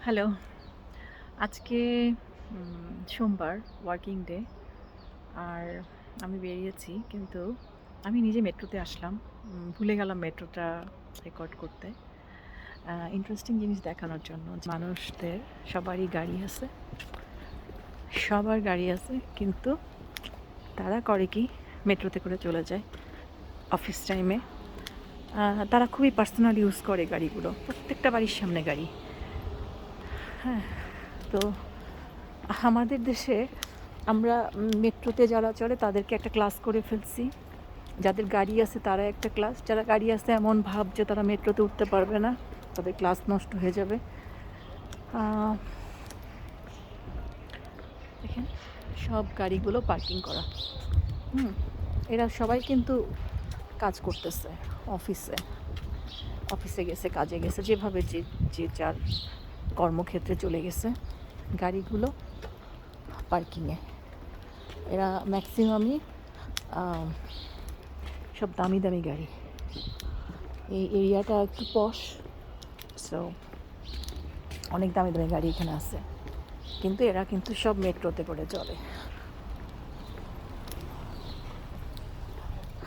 Hello. আজকে সোমবার working day. আর আমি বেরিয়েছি কিন্তু আমি নিজে মেট্রোতে আসলাম। ভুলে গেলাম মেট্রোটা রেকর্ড করতে। ইন্টারেস্টিং জিনিস দেখানোর জন্য যে মানুষদের সবারই গাড়ি আছে। সবার গাড়ি আছে কিন্তু তারা করে কি মেট্রোতে করে চলে যায় অফিস টাইমে। তারা খুবই পার্সোনাল ইউজ করে গাড়িগুলো। প্রত্যেকটা বাড়ির সামনে গাড়ি। হ্যাঁ, তো আমাদের দেশে আমরা মেট্রোতে যারা চড়ে তাদেরকে একটা ক্লাস করে ফেলছি। যাদের গাড়ি আছে তারা একটা ক্লাস, যারা গাড়ি আছে এমন ভাব যে তারা মেট্রোতে উঠতে পারবে না, তাদের ক্লাস নষ্ট হয়ে যাবে। দেখেন সব গাড়িগুলো পার্কিং করা। এরা সবাই কিন্তু কাজ করতেছে অফিসে। অফিসে গেছে, কাজে গেছে, যেভাবে যে যে যার কর্মক্ষেত্রে চলে গেছে। গাড়িগুলো পার্কিংয়ে। এরা ম্যাক্সিমামই সব দামি দামি গাড়ি। এই এরিয়াটা একটু পশ, সো অনেক দামি দামি গাড়ি এখানে আছে, কিন্তু এরা কিন্তু সব মেট্রোতে করে চলে।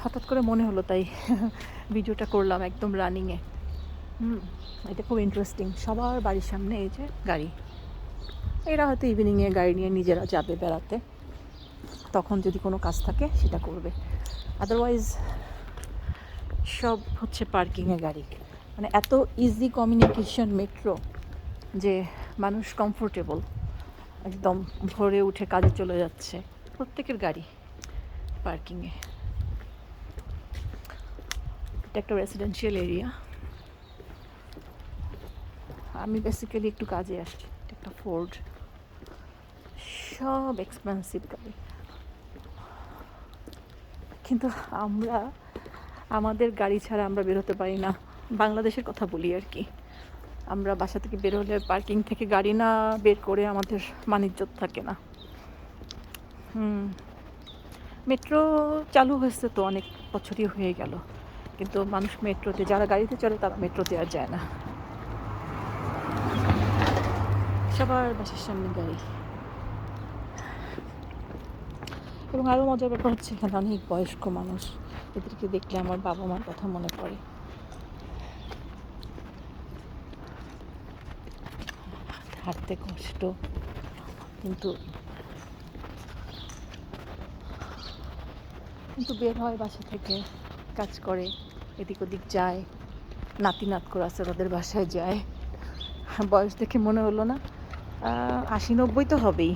হঠাৎ করে মনে হলো তাই ভিডিওটা করলাম একদম রানিংয়ে। এটা খুব ইন্টারেস্টিং। সবার বাড়ির সামনে এই যে গাড়ি। এরা হয়তো ইভিনিংয়ে গাড়ি নিয়ে নিজেরা যাবে বেড়াতে, তখন যদি কোনো কাজ থাকে সেটা করবে। আদারওয়াইজ সব হচ্ছে পার্কিংয়ে গাড়ি। মানে এত ইজি কমিউনিকেশন মেট্রো যে মানুষ কমফোর্টেবল, একদম ভোরে উঠে কাজে চলে যাচ্ছে। প্রত্যেকের গাড়ি পার্কিংয়ে। এটা একটা রেসিডেন্সিয়াল এরিয়া। আমি বেসিক্যালি একটু কাজে আসছি। এটা একটা ফোর্ড। সব এক্সপেন্সিভ গাড়ি, কিন্তু আমরা আমাদের গাড়ি ছাড়া আমরা বেরোতে পারি না। বাংলাদেশের কথা বলি আর কি। আমরা বাসা থেকে বেরোলে পার্কিং থেকে গাড়ি না বের করে আমাদের মানিজ্যত থাকে না। মেট্রো চালু হয়েছে তো অনেক বছরই হয়ে গেল, কিন্তু মানুষ মেট্রোতে, যারা গাড়িতে চলে তারা মেট্রোতে আর যায় না। সবার বাসার সামনে গাড়ি। এবং আরও মজার ব্যাপার হচ্ছে এখানে অনেক বয়স্ক মানুষ। এদেরকে দেখলে আমার বাবা মার কথা মনে পড়ে। হাঁটতে কষ্ট, কিন্তু কিন্তু বের হয় বাসা থেকে, কাজ করে, এদিক ওদিক যায়, নাতি নাতকুর আছে তাদের বাসায় যায়। বয়স দেখে মনে হলো না ৮০-৯০ তো হবেই।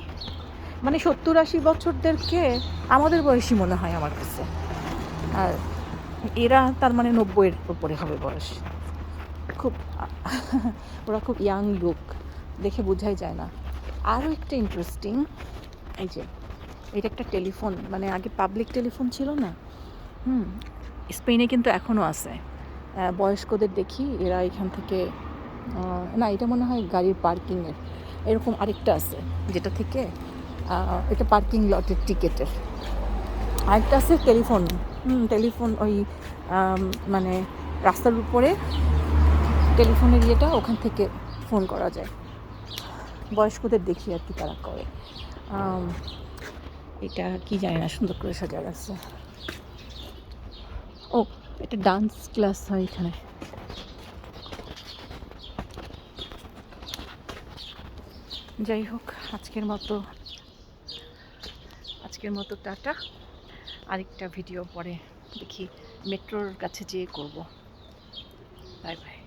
মানে ৭০-৮০ বছরদেরকে আমাদের বয়সী মনে হয় আমার কাছে। আর এরা তার মানে ৯০-এর উপরে হবে বয়স। খুব ওরা খুব ইয়াং লুক, দেখে বোঝাই যায় না। আরও একটা ইন্টারেস্টিং, এই যে এটা একটা টেলিফোন, মানে আগে পাবলিক টেলিফোন ছিল না। স্পেনে কিন্তু এখনও আছে। বয়স্কদের দেখি এরা এখান থেকে, না এটা মনে হয় গাড়ির পার্কিংয়ের, এরকম আরেকটা আছে যেটা থেকে এটা পার্কিং লটের টিকেটের। আরেকটা আছে টেলিফোন। টেলিফোন ওই মানে রাস্তার উপরে টেলিফোনের ইয়েটা, ওখান থেকে ফোন করা যায়। বয়স্কদের দেখি আর কি তারা করে। এটা কি জানি না, সুন্দর করে সাজা রাখছে। ও, এটা ডান্স ক্লাস হয় এখানে। যাই হোক, আজকের মতো টাটা। আরেকটা ভিডিও পরে দেখি মেট্রোর কাছে যেয়ে করব। Bye bye.